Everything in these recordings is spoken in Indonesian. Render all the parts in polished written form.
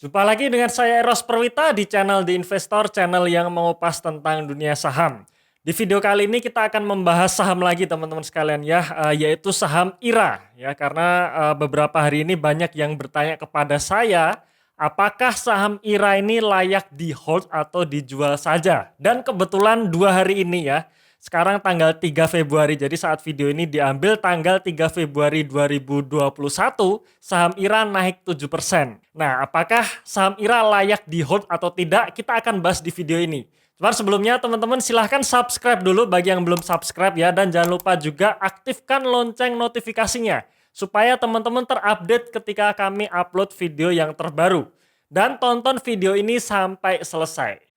Jumpa lagi dengan saya Eros Perwita di channel The Investor, channel yang mengupas tentang dunia saham. Di video kali ini kita akan membahas saham lagi teman-teman sekalian ya, yaitu saham IRA ya, karena beberapa hari ini banyak yang bertanya kepada saya, apakah saham IRA ini layak di hold atau dijual saja? Dan kebetulan 2 hari ini ya, sekarang tanggal 3 Februari, jadi saat video ini diambil tanggal 3 Februari 2021, saham IRA naik 7%. Nah, apakah saham IRA layak di hold atau tidak? Kita akan bahas di video ini. Cuman sebelumnya teman-teman silahkan subscribe dulu bagi yang belum subscribe ya. Dan jangan lupa juga aktifkan lonceng notifikasinya, supaya teman-teman terupdate ketika kami upload video yang terbaru. Dan tonton video ini sampai selesai.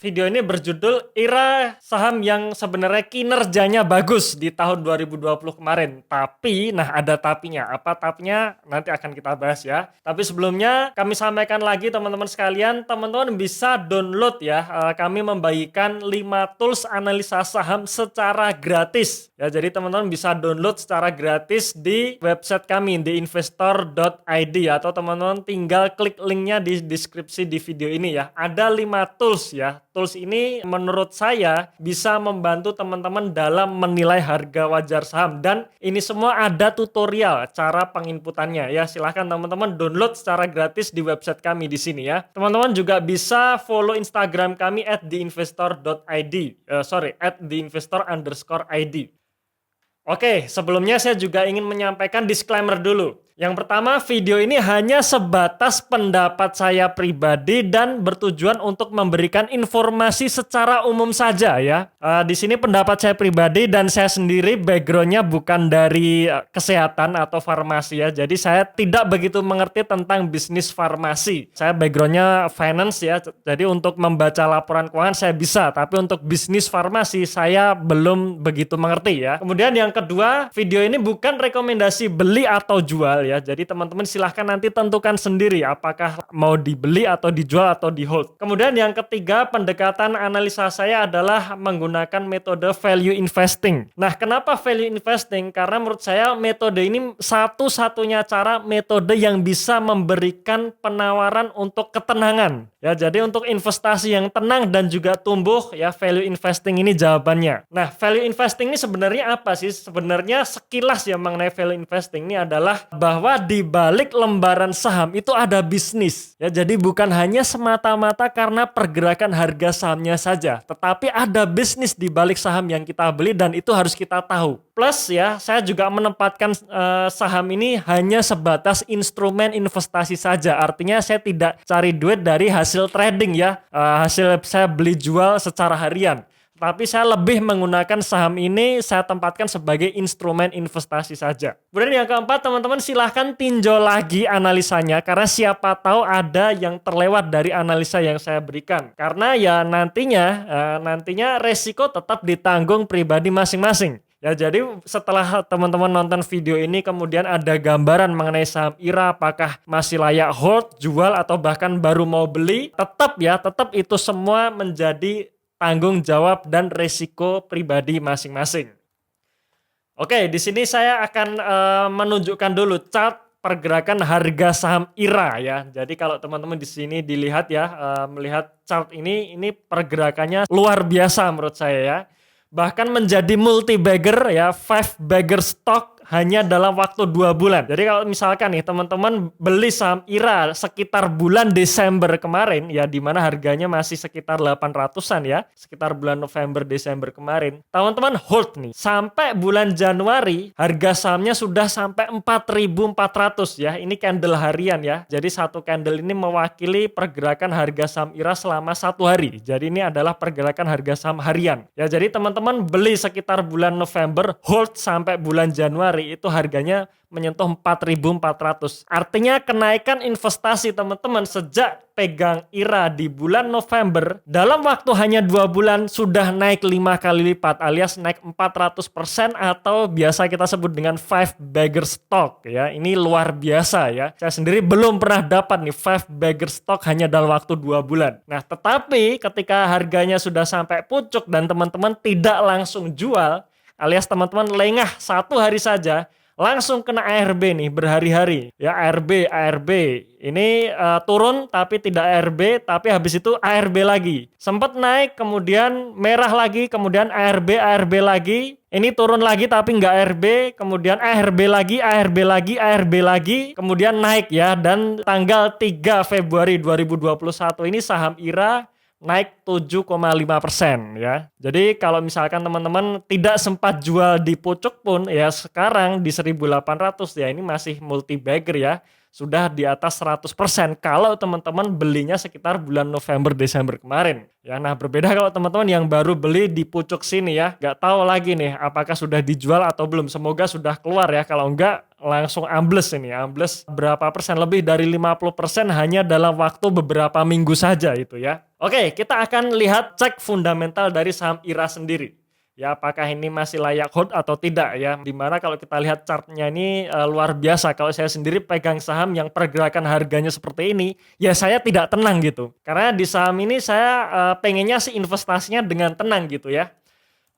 Video ini berjudul IRA saham yang sebenarnya kinerjanya bagus di tahun 2020 kemarin. Tapi, nah ada tapinya. Apa tapinya? Nanti akan kita bahas ya. Tapi sebelumnya kami sampaikan lagi teman-teman sekalian, teman-teman bisa download ya. Kami membagikan 5 tools analisa saham secara gratis. Ya, jadi teman-teman bisa download secara gratis di website kami di investor.id atau teman-teman tinggal klik linknya di deskripsi di video ini ya. Ada 5 tools ya. Tools ini menurut saya bisa membantu teman-teman dalam menilai harga wajar saham, dan ini semua ada tutorial cara penginputannya ya. Silahkan teman-teman download secara gratis di website kami di sini ya. Teman-teman juga bisa follow Instagram kami @theinvestor_id. Oke, sebelumnya saya juga ingin menyampaikan disclaimer dulu. Yang pertama, video ini hanya sebatas pendapat saya pribadi dan bertujuan untuk memberikan informasi secara umum saja ya. Di sini pendapat saya pribadi dan saya sendiri backgroundnya bukan dari kesehatan atau farmasi ya. Jadi saya tidak begitu mengerti tentang bisnis farmasi. Saya backgroundnya finance ya. Jadi untuk membaca laporan keuangan saya bisa, tapi untuk bisnis farmasi saya belum begitu mengerti ya. Kemudian yang kedua, video ini bukan rekomendasi beli atau jual ya. Jadi teman-teman silahkan nanti tentukan sendiri apakah mau dibeli atau dijual atau di hold. Kemudian yang ketiga, pendekatan analisa saya adalah menggunakan metode value investing. Nah, kenapa value investing? Karena menurut saya metode ini satu-satunya cara metode yang bisa memberikan penawaran untuk ketenangan. Ya, jadi untuk investasi yang tenang dan juga tumbuh ya, value investing ini jawabannya. Nah, value investing ini sebenarnya apa sih? Sebenarnya sekilas ya mengenai value investing ini adalah bahwa di balik lembaran saham itu ada bisnis. Ya, jadi bukan hanya semata-mata karena pergerakan harga sahamnya saja, tetapi ada bisnis di balik saham yang kita beli dan itu harus kita tahu. Plus ya, saya juga menempatkan saham ini hanya sebatas instrumen investasi saja. Artinya saya tidak cari duit dari hasil trading ya, hasil saya beli jual secara harian. Tapi saya lebih menggunakan saham ini saya tempatkan sebagai instrumen investasi saja. Kemudian yang keempat, teman-teman silahkan tinjau lagi analisanya, karena siapa tahu ada yang terlewat dari analisa yang saya berikan. Karena ya nantinya resiko tetap ditanggung pribadi masing-masing. Ya, jadi setelah teman-teman nonton video ini kemudian ada gambaran mengenai saham IRA apakah masih layak hold, jual atau bahkan baru mau beli, tetap itu semua menjadi tanggung jawab dan resiko pribadi masing-masing. Oke, di sini saya akan menunjukkan dulu chart pergerakan harga saham IRA ya. Jadi kalau teman-teman di sini dilihat ya, melihat chart ini pergerakannya luar biasa menurut saya ya. Bahkan menjadi multi bagger ya, 5 bagger stock hanya dalam waktu 2 bulan. Jadi kalau misalkan nih teman-teman beli saham IRA sekitar bulan Desember kemarin ya, di mana harganya masih sekitar 800-an ya, sekitar bulan November Desember kemarin. Teman-teman hold nih sampai bulan Januari harga sahamnya sudah sampai 4.400 ya. Ini candle harian ya. Jadi satu candle ini mewakili pergerakan harga saham IRA selama 1 hari. Jadi ini adalah pergerakan harga saham harian. Ya, jadi teman-teman beli sekitar bulan November, hold sampai bulan Januari. kali itu harganya menyentuh 4.400. Artinya kenaikan investasi teman-teman sejak pegang IRA di bulan November dalam waktu hanya 2 bulan sudah naik 5 kali lipat alias naik 400% atau biasa kita sebut dengan 5-bagger stock ya. Ini luar biasa ya. Saya sendiri belum pernah dapat nih 5-bagger stock hanya dalam waktu 2 bulan. Nah, tetapi ketika harganya sudah sampai pucuk dan teman-teman tidak langsung jual alias teman-teman lengah 1 hari saja langsung kena ARB nih berhari-hari ya. ARB ini turun tapi tidak ARB, tapi habis itu ARB lagi, sempat naik kemudian merah lagi, kemudian ARB lagi, ini turun lagi tapi nggak ARB, kemudian ARB lagi, kemudian naik ya. Dan tanggal 3 Februari 2021 ini saham IRA naik 7,5% ya. Jadi kalau misalkan teman-teman tidak sempat jual di pucuk pun ya, sekarang di 1.800 ya ini masih multi bagger ya. Sudah di atas 100% kalau teman-teman belinya sekitar bulan November Desember kemarin. Ya, nah berbeda kalau teman-teman yang baru beli di pucuk sini ya, nggak tahu lagi nih apakah sudah dijual atau belum. Semoga sudah keluar ya, kalau enggak langsung ambles ini, ambles berapa persen, lebih dari 50% hanya dalam waktu beberapa minggu saja itu ya. Oke, kita akan lihat cek fundamental dari saham IRA sendiri. Ya, apakah ini masih layak hold atau tidak ya. Dimana kalau kita lihat chartnya ini luar biasa. Kalau saya sendiri pegang saham yang pergerakan harganya seperti ini, ya saya tidak tenang gitu. Karena di saham ini saya pengennya sih investasinya dengan tenang gitu ya.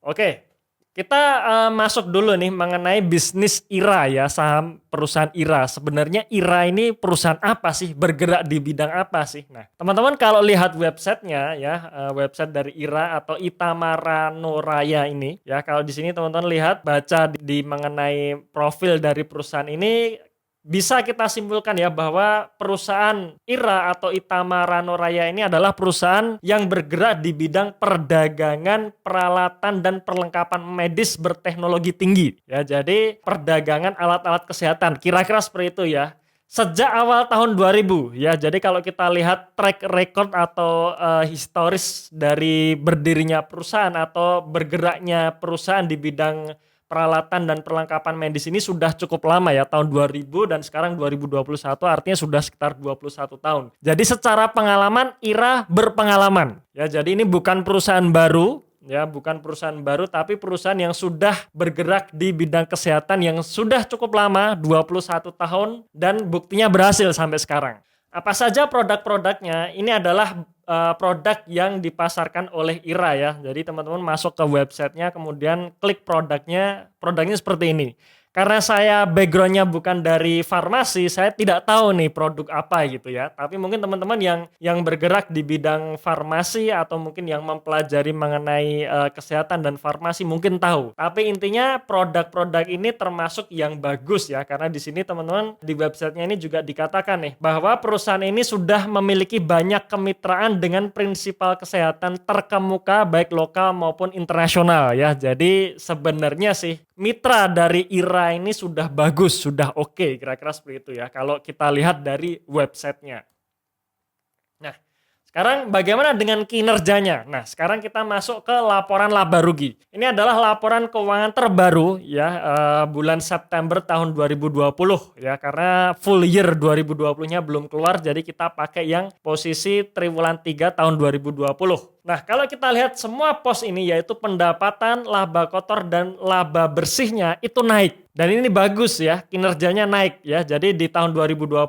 Oke. Kita masuk dulu nih mengenai bisnis IRA ya, saham perusahaan IRA. Sebenarnya IRA ini perusahaan apa sih? Bergerak di bidang apa sih? Nah, teman-teman kalau lihat websitenya ya, website dari IRA atau Itamara Noraya ini ya, kalau di sini teman-teman lihat baca di mengenai profil dari perusahaan ini, bisa kita simpulkan ya bahwa perusahaan IRA atau Itamara Noraya ini adalah perusahaan yang bergerak di bidang perdagangan, peralatan dan perlengkapan medis berteknologi tinggi. Ya, jadi perdagangan alat-alat kesehatan, kira-kira seperti itu ya. Sejak awal tahun 2000 ya. Jadi kalau kita lihat track record atau historis dari berdirinya perusahaan atau bergeraknya perusahaan di bidang peralatan dan perlengkapan medis ini sudah cukup lama ya, tahun 2000 dan sekarang 2021, artinya sudah sekitar 21 tahun. Jadi secara pengalaman IRA berpengalaman. Ya, jadi ini bukan perusahaan baru ya, bukan perusahaan baru tapi perusahaan yang sudah bergerak di bidang kesehatan yang sudah cukup lama, 21 tahun dan buktinya berhasil sampai sekarang. Apa saja produk-produknya? Ini adalah produk yang dipasarkan oleh IRA ya. Jadi teman-teman masuk ke websitenya kemudian klik produknya seperti ini. Karena saya backgroundnya bukan dari farmasi, saya tidak tahu nih produk apa gitu ya. Tapi mungkin teman-teman yang bergerak di bidang farmasi atau mungkin yang mempelajari mengenai kesehatan dan farmasi mungkin tahu. Tapi intinya produk-produk ini termasuk yang bagus ya. Karena di sini teman-teman di websitenya ini juga dikatakan nih bahwa perusahaan ini sudah memiliki banyak kemitraan dengan prinsipal kesehatan terkemuka baik lokal maupun internasional ya. Jadi sebenarnya sih mitra dari IRA ini sudah bagus, sudah oke, kira-kira seperti itu ya kalau kita lihat dari websitenya. Nah, sekarang bagaimana dengan kinerjanya? Nah, sekarang kita masuk ke laporan laba rugi. Ini adalah laporan keuangan terbaru ya, bulan September tahun 2020 ya, karena full year 2020-nya belum keluar, jadi kita pakai yang posisi triwulan 3 tahun 2020. Nah, kalau kita lihat semua pos ini yaitu pendapatan, laba kotor dan laba bersihnya itu naik. Dan ini bagus ya, kinerjanya naik ya. Jadi di tahun 2020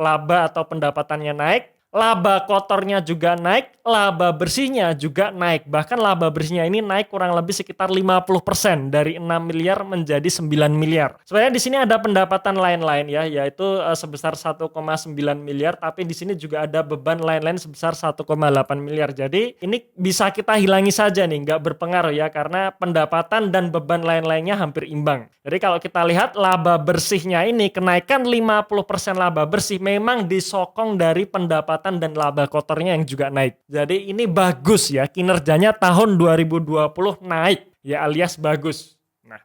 laba atau pendapatannya naik, laba kotornya juga naik, laba bersihnya juga naik. Bahkan laba bersihnya ini naik kurang lebih sekitar 50% dari 6 miliar menjadi 9 miliar. Sebenarnya di sini ada pendapatan lain-lain ya, yaitu sebesar 1,9 miliar, tapi di sini juga ada beban lain-lain sebesar 1,8 miliar. Jadi ini bisa kita hilangi saja nih, nggak berpengaruh ya, karena pendapatan dan beban lain-lainnya hampir imbang. Jadi kalau kita lihat laba bersihnya ini, kenaikan 50% laba bersih memang disokong dari pendapatan dan laba kotornya yang juga naik. Jadi ini bagus ya, kinerjanya tahun 2020 naik ya, alias bagus. Nah,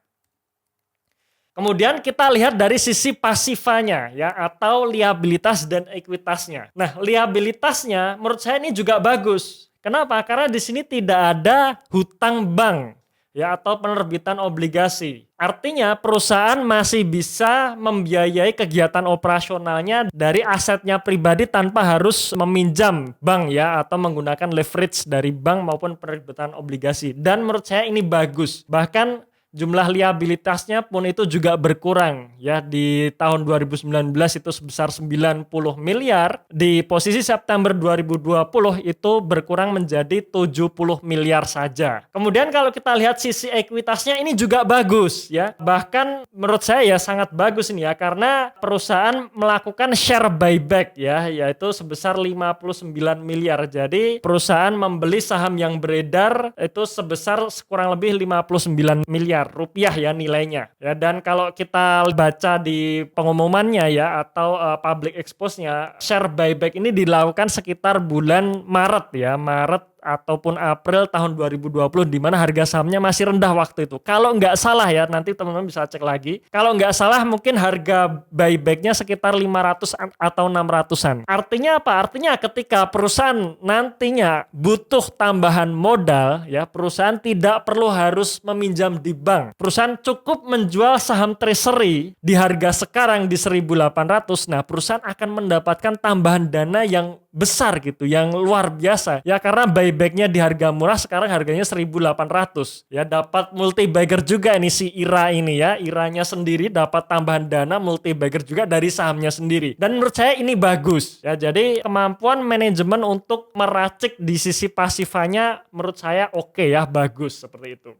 kemudian kita lihat dari sisi pasifanya ya, atau liabilitas dan ekuitasnya. Nah, liabilitasnya menurut saya ini juga bagus. Kenapa? Karena di sini tidak ada hutang bank. ya, atau penerbitan obligasi. Artinya perusahaan masih bisa membiayai kegiatan operasionalnya dari asetnya pribadi tanpa harus meminjam bank, ya, atau menggunakan leverage dari bank maupun penerbitan obligasi. Dan menurut saya ini bagus. Bahkan jumlah liabilitasnya pun itu juga berkurang, ya. Di tahun 2019 itu sebesar 90 miliar, di posisi September 2020 itu berkurang menjadi 70 miliar saja. Kemudian kalau kita lihat sisi ekuitasnya ini juga bagus, ya. Bahkan menurut saya ya sangat bagus ini, ya, karena perusahaan melakukan share buyback, ya, yaitu sebesar 59 miliar. Jadi perusahaan membeli saham yang beredar itu sebesar kurang lebih 59 miliar rupiah, ya, nilainya, ya. Dan kalau kita baca di pengumumannya, ya, atau public expose-nya, share buyback ini dilakukan sekitar bulan Maret, ya, Maret ataupun April tahun 2020, di mana harga sahamnya masih rendah waktu itu. Kalau nggak salah, ya, nanti teman-teman bisa cek lagi. Kalau nggak salah mungkin harga buybacknya sekitar 500 atau 600-an. Artinya apa? Artinya ketika perusahaan nantinya butuh tambahan modal, ya, perusahaan tidak perlu harus meminjam di bank. Perusahaan cukup menjual saham treasury di harga sekarang di 1.800. Nah, perusahaan akan mendapatkan tambahan dana yang besar gitu, yang luar biasa, ya, karena buybacknya di harga murah, sekarang harganya 1.800, ya. Dapat multi bagger juga ini si IRA ini, ya, IRA-nya sendiri dapat tambahan dana multi bagger juga dari sahamnya sendiri. Dan menurut saya ini bagus, ya. Jadi kemampuan manajemen untuk meracik di sisi pasifannya menurut saya oke, ya, bagus seperti itu.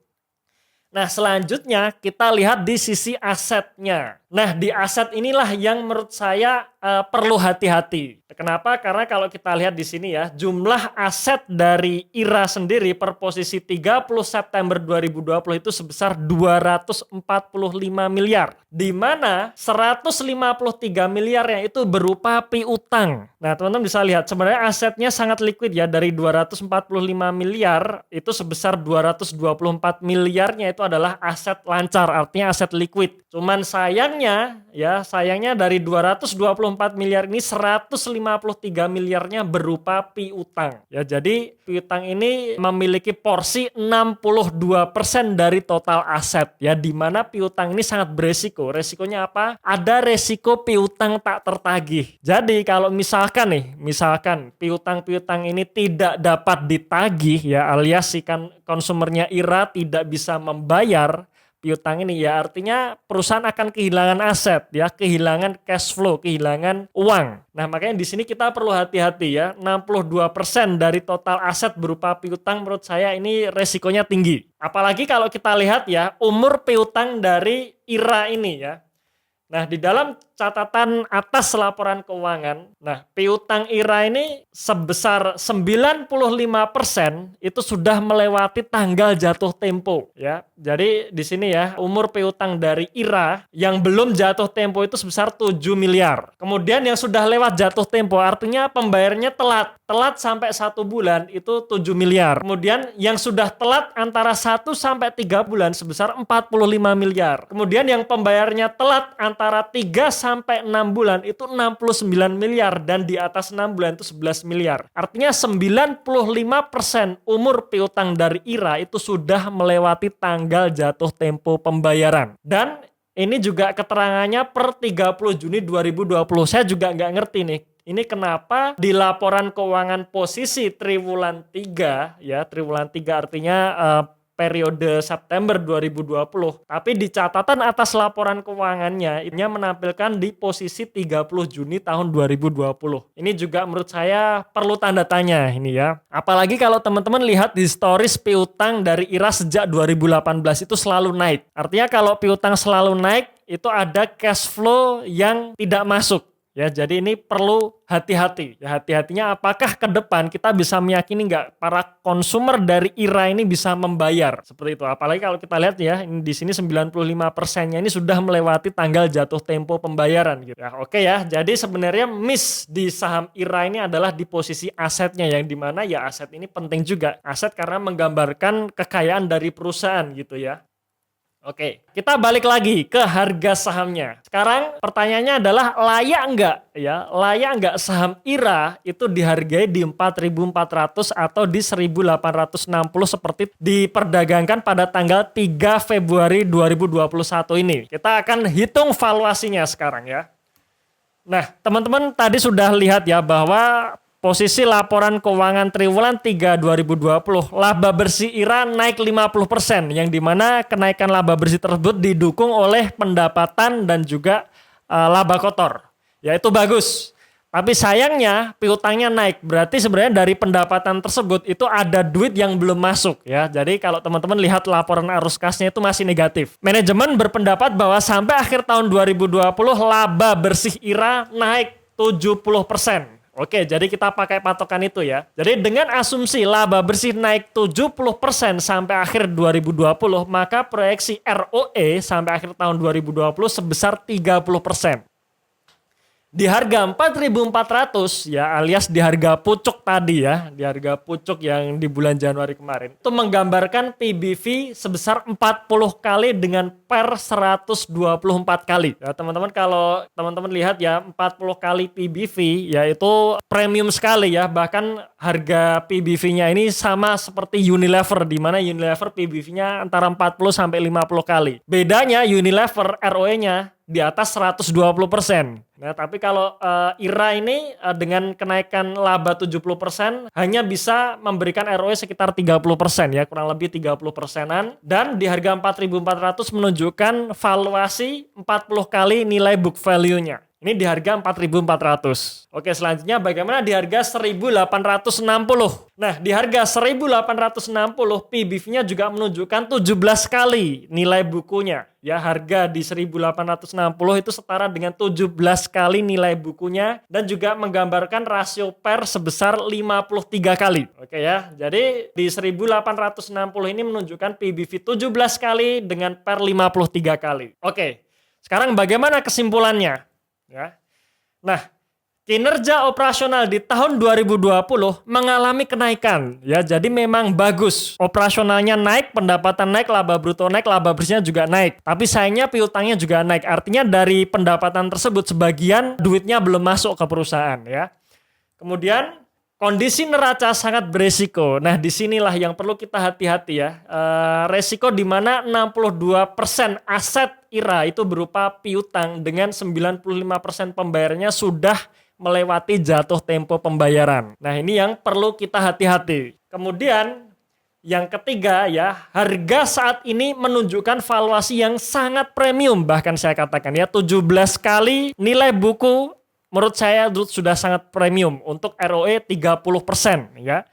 Nah, selanjutnya kita lihat di sisi asetnya. Nah, di aset inilah yang menurut saya perlu hati-hati. Kenapa? Karena kalau kita lihat di sini, ya, jumlah aset dari IRA sendiri per posisi 30 September 2020 itu sebesar 245 miliar. Di mana 153 miliarnya itu berupa piutang. Nah, teman-teman bisa lihat sebenarnya asetnya sangat liquid, ya. Dari 245 miliar itu sebesar 224 miliarnya itu adalah aset lancar, artinya aset liquid. Cuman sayangnya dari 224 miliar ini 153 miliarnya berupa piutang. Ya, jadi piutang ini memiliki porsi 62% dari total aset, ya, di mana piutang ini sangat beresiko. Resikonya apa? Ada resiko piutang tak tertagih. Jadi kalau misalkan piutang-piutang ini tidak dapat ditagih, ya, alias si konsumernya IRA tidak bisa membayar piutang ini, ya, artinya perusahaan akan kehilangan aset, ya, kehilangan cash flow, kehilangan uang. Nah, makanya di sini kita perlu hati-hati, ya. 62% dari total aset berupa piutang menurut saya ini resikonya tinggi. Apalagi kalau kita lihat, ya, umur piutang dari IRA ini, ya. Nah, di dalam catatan atas laporan keuangan, nah, piutang IRA ini sebesar 95% itu sudah melewati tanggal jatuh tempo, ya. Jadi di sini, ya, umur piutang dari IRA yang belum jatuh tempo itu sebesar 7 miliar. Kemudian yang sudah lewat jatuh tempo artinya pembayarannya telat sampai 1 bulan itu 7 miliar. Kemudian yang sudah telat antara 1 sampai 3 bulan sebesar 45 miliar. Kemudian yang pembayarannya telat antara 3 sampai 6 bulan itu 69 miliar, dan di atas 6 bulan itu 11 miliar. Artinya 95% umur piutang dari IRA itu sudah melewati tanggal jatuh tempo pembayaran. Dan ini juga keterangannya per 30 Juni 2020. Saya juga nggak ngerti nih, ini kenapa di laporan keuangan posisi triwulan 3, ya, triwulan 3 artinya periode September 2020. Tapi di catatan atas laporan keuangannya, ini menampilkan di posisi 30 Juni tahun 2020. Ini juga menurut saya perlu tanda tanya ini, ya. Apalagi kalau teman-teman lihat di stories piutang dari IRA sejak 2018 itu selalu naik. Artinya kalau piutang selalu naik, itu ada cash flow yang tidak masuk. Ya, jadi ini perlu hati-hati. Ya, hati-hatinya apakah ke depan kita bisa meyakini nggak para konsumer dari IRA ini bisa membayar seperti itu. Apalagi kalau kita lihat, ya, ini di sini 95%-nya ini sudah melewati tanggal jatuh tempo pembayaran gitu. Ya, oke, ya. Jadi sebenarnya miss di saham IRA ini adalah di posisi asetnya, yang dimana, ya, aset ini penting juga. Aset karena menggambarkan kekayaan dari perusahaan gitu, ya. Oke, kita balik lagi ke harga sahamnya. Sekarang pertanyaannya adalah layak nggak ya? Layak nggak saham IRA itu dihargai di 4.400 atau di 1.860 seperti diperdagangkan pada tanggal 3 Februari 2021 ini. Kita akan hitung valuasinya sekarang ya. Nah, teman-teman tadi sudah lihat ya bahwa posisi laporan keuangan triwulan 3 2020, laba bersih IRA naik 50%, yang dimana kenaikan laba bersih tersebut didukung oleh pendapatan dan juga laba kotor. Ya itu bagus. Tapi sayangnya piutangnya naik, berarti sebenarnya dari pendapatan tersebut itu ada duit yang belum masuk ya. Jadi kalau teman-teman lihat laporan arus kasnya itu masih negatif. Manajemen berpendapat bahwa sampai akhir tahun 2020 laba bersih IRA naik 70%. Oke, jadi kita pakai patokan itu ya. Jadi dengan asumsi laba bersih naik 70% sampai akhir 2020, maka proyeksi ROE sampai akhir tahun 2020 sebesar 30%. Di harga 4.400 ya, alias di harga pucuk tadi ya, di harga pucuk yang di bulan Januari kemarin, itu menggambarkan PBV sebesar 40 kali dengan per 124 kali. Ya, teman-teman kalau teman-teman lihat ya 40 kali PBV ya itu premium sekali ya, bahkan harga PBV-nya ini sama seperti Unilever, di mana Unilever PBV-nya antara 40 sampai 50 kali. Bedanya Unilever ROE-nya di atas 120%. Nah, tapi kalau IRA ini dengan kenaikan laba 70% hanya bisa memberikan ROE sekitar 30% ya, kurang lebih 30%-an. Dan di harga 4.400 menunjukkan valuasi 40 kali nilai book value-nya. Ini di harga 4.400. Oke, selanjutnya bagaimana di harga 1.860? Nah, di harga 1.860 PBV-nya juga menunjukkan 17 kali nilai bukunya. Ya, harga di 1.860 itu setara dengan 17 kali nilai bukunya dan juga menggambarkan rasio PER sebesar 53 kali. Oke ya. Jadi di 1.860 ini menunjukkan PBV 17 kali dengan PER 53 kali. Oke. Sekarang bagaimana kesimpulannya? Ya. Nah, kinerja operasional di tahun 2020 mengalami kenaikan ya, jadi memang bagus. Operasionalnya naik, pendapatan naik, laba bruto naik, laba bersihnya juga naik. Tapi sayangnya piutangnya juga naik. Artinya dari pendapatan tersebut sebagian duitnya belum masuk ke perusahaan ya. Kemudian kondisi neraca sangat beresiko. Nah, disinilah yang perlu kita hati-hati ya. Resiko di mana 62% aset IRA itu berupa piutang dengan 95% pembayarannya sudah melewati jatuh tempo pembayaran. Nah, ini yang perlu kita hati-hati. Kemudian yang ketiga ya, harga saat ini menunjukkan valuasi yang sangat premium, bahkan saya katakan ya 17 kali nilai buku. Menurut saya sudah sangat premium untuk ROE 30% ya.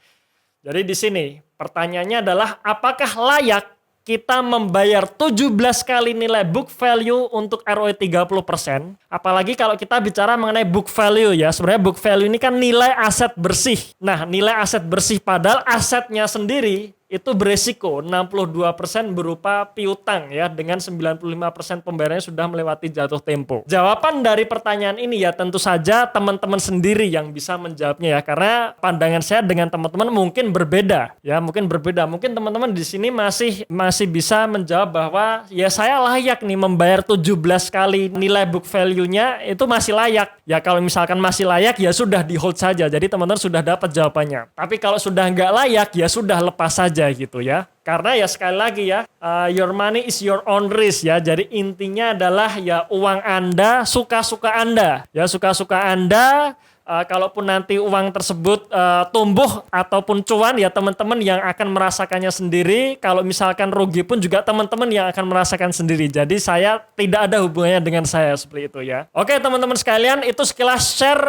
Jadi di sini pertanyaannya adalah apakah layak kita membayar 17 kali nilai book value untuk ROE 30%? Apalagi kalau kita bicara mengenai book value ya. Sebenarnya book value ini kan nilai aset bersih. Nah, nilai aset bersih padahal asetnya sendiri itu beresiko 62% berupa piutang ya, dengan 95% pembayarannya sudah melewati jatuh tempo. Jawaban dari pertanyaan ini ya tentu saja teman-teman sendiri yang bisa menjawabnya ya, karena pandangan saya dengan teman-teman mungkin berbeda ya, mungkin berbeda. Mungkin teman-teman di sini masih bisa menjawab bahwa ya saya layak nih membayar 17 kali nilai book value-nya, itu masih layak. Ya kalau misalkan masih layak ya sudah di hold saja. Jadi teman-teman sudah dapat jawabannya. Tapi kalau sudah nggak layak ya sudah lepas saja gitu ya. Karena ya sekali lagi ya, your money is your own risk ya. Jadi intinya adalah ya uang Anda, suka-suka Anda. Ya suka-suka Anda, kalaupun nanti uang tersebut tumbuh ataupun cuan ya teman-teman yang akan merasakannya sendiri. Kalau misalkan rugi pun juga teman-teman yang akan merasakan sendiri. Jadi saya tidak ada hubungannya dengan saya seperti itu ya. Oke teman-teman sekalian, itu sekilas share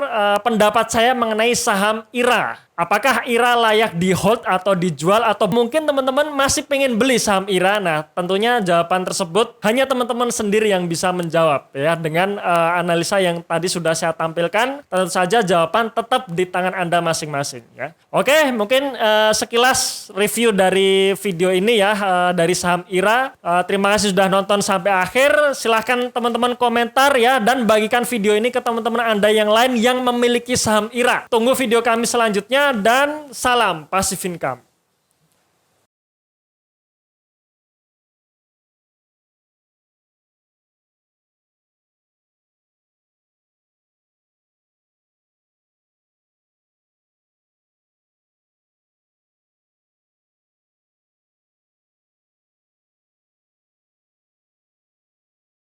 pendapat saya mengenai saham IRA. Apakah IRA layak di hold atau dijual, atau mungkin teman-teman masih pengen beli saham IRA? Nah, tentunya jawaban tersebut hanya teman-teman sendiri yang bisa menjawab ya, dengan analisa yang tadi sudah saya tampilkan. Tentu saja jawaban tetap di tangan Anda masing-masing ya. Oke, mungkin sekilas review dari video ini ya, dari saham IRA. Terima kasih sudah nonton sampai akhir. Silahkan teman-teman komentar ya, dan bagikan video ini ke teman-teman Anda yang lain yang memiliki saham IRA. Tunggu video kami selanjutnya. Dan salam Passive Income.